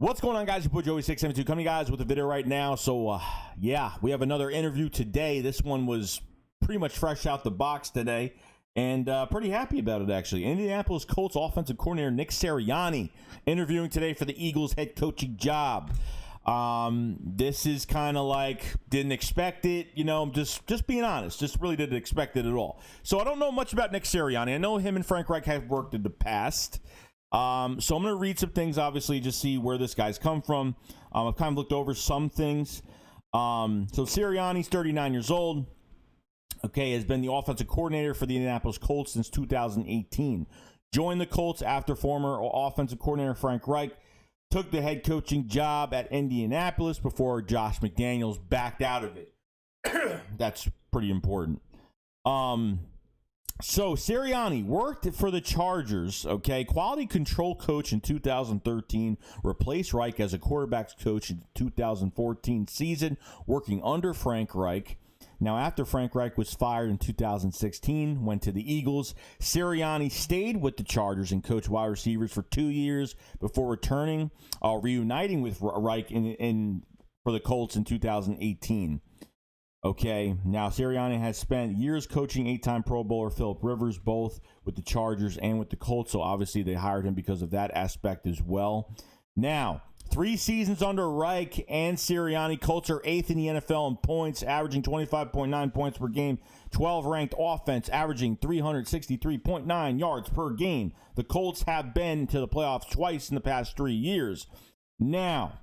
What's going on, guys? Your boy Joey672 coming, guys, with a video right now. So, yeah, we have another interview today. This one was pretty much fresh out the box today, and pretty happy about it, actually. Indianapolis Colts offensive coordinator Nick Sirianni interviewing today for the Eagles head coaching job. This is kind of like, didn't expect it, you know, just being honest, just really didn't expect it at all. So I don't know much about Nick Sirianni. I know him and Frank Reich have worked in the past. So I'm going to read some things, obviously, just see where this guy's come from. I've kind of looked over some things. So Sirianni's 39 years old. Okay, has been the offensive coordinator for the Indianapolis Colts since 2018. Joined the Colts after former offensive coordinator Frank Reich took the head coaching job at Indianapolis before Josh McDaniels backed out of it. That's pretty important. So Sirianni worked for the Chargers, okay, quality control coach in 2013, replaced Reich as a quarterback's coach in the 2014 season, working under Frank Reich. Now, after Frank Reich was fired in 2016, went to the Eagles, Sirianni stayed with the Chargers and coached wide receivers for 2 years before returning, reuniting with Reich for the Colts in 2018. Okay, now Sirianni has spent years coaching 8-time Pro Bowler Philip Rivers, both with the Chargers and with the Colts, so obviously they hired him because of that aspect as well. Now, 3 seasons under Reich and Sirianni, Colts are 8th in the NFL in points, averaging 25.9 points per game, 12 ranked offense, averaging 363.9 yards per game. The Colts have been to the playoffs twice in the past 3 years. Now,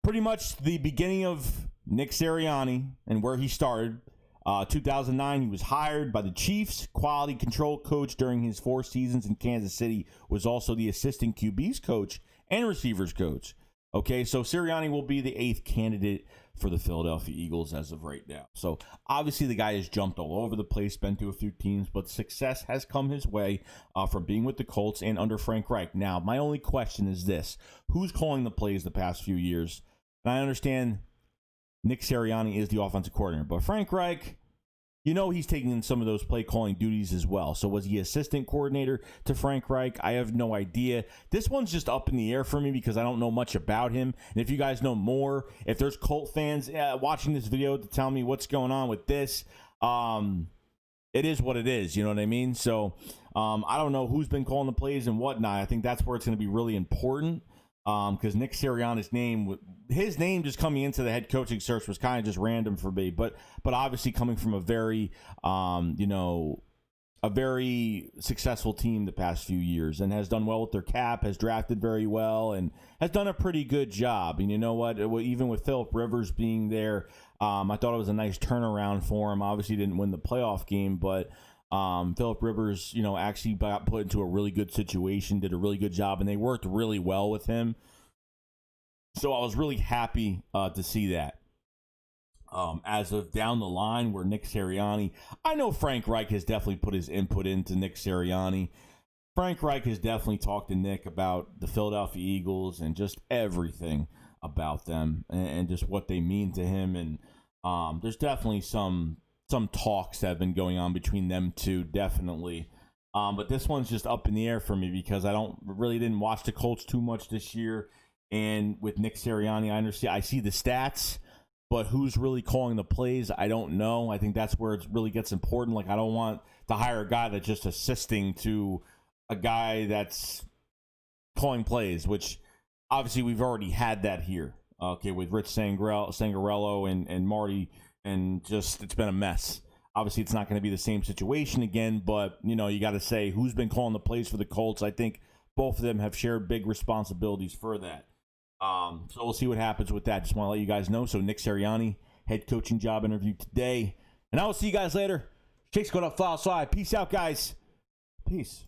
pretty much the beginning of Nick Sirianni and where he started. 2009, he was hired by the Chiefs, quality control coach during his 4 seasons in Kansas City, was also the assistant QB's coach and receivers coach. Okay, so Sirianni will be the 8th candidate for the Philadelphia Eagles as of right now. So obviously the guy has jumped all over the place, been to a few teams, but success has come his way from being with the Colts and under Frank Reich. Now, my only question is this: who's calling the plays the past few years? And I understand Nick Sirianni is the offensive coordinator, but Frank Reich, you know, he's taking some of those play calling duties as well. So was he assistant coordinator to Frank Reich? I have no idea. This one's just up in the air for me because I don't know much about him. And if you guys know more, if there's Colt fans watching this video to tell me what's going on with this, it is what it is. You know what I mean? So I don't know who's been calling the plays and whatnot. I think that's where it's going to be really important. Because Nick Sirianni's name, his name just coming into the head coaching search was kind of just random for me, but obviously coming from a very, a very successful team the past few years and has done well with their cap, has drafted very well, and has done a pretty good job. And you know what? Even with Philip Rivers being there, I thought it was a nice turnaround for him. Obviously, didn't win the playoff game, but Philip Rivers, actually got put into a really good situation, did a really good job, and they worked really well with him. So I was really happy to see that. As of down the line where Nick Sirianni, I know Frank Reich has definitely put his input into Nick Sirianni. Frank Reich has definitely talked to Nick about the Philadelphia Eagles and just everything about them and just what they mean to him. And there's definitely some talks that have been going on between them two, definitely. But this one's just up in the air for me because I didn't watch the Colts too much this year. And with Nick Sirianni, I see the stats, but who's really calling the plays, I don't know. I think that's where it really gets important. Like, I don't want to hire a guy that's just assisting to a guy that's calling plays, which obviously we've already had that here. Okay, with Rich Sangarello and Marty. And just, it's been a mess. Obviously, it's not going to be the same situation again, but, you got to say who's been calling the plays for the Colts. I think both of them have shared big responsibilities for that. So we'll see what happens with that. Just want to let you guys know. So Nick Sirianni, head coaching job interview today. And I will see you guys later. Chase, go up, fly outside. Peace out, guys. Peace.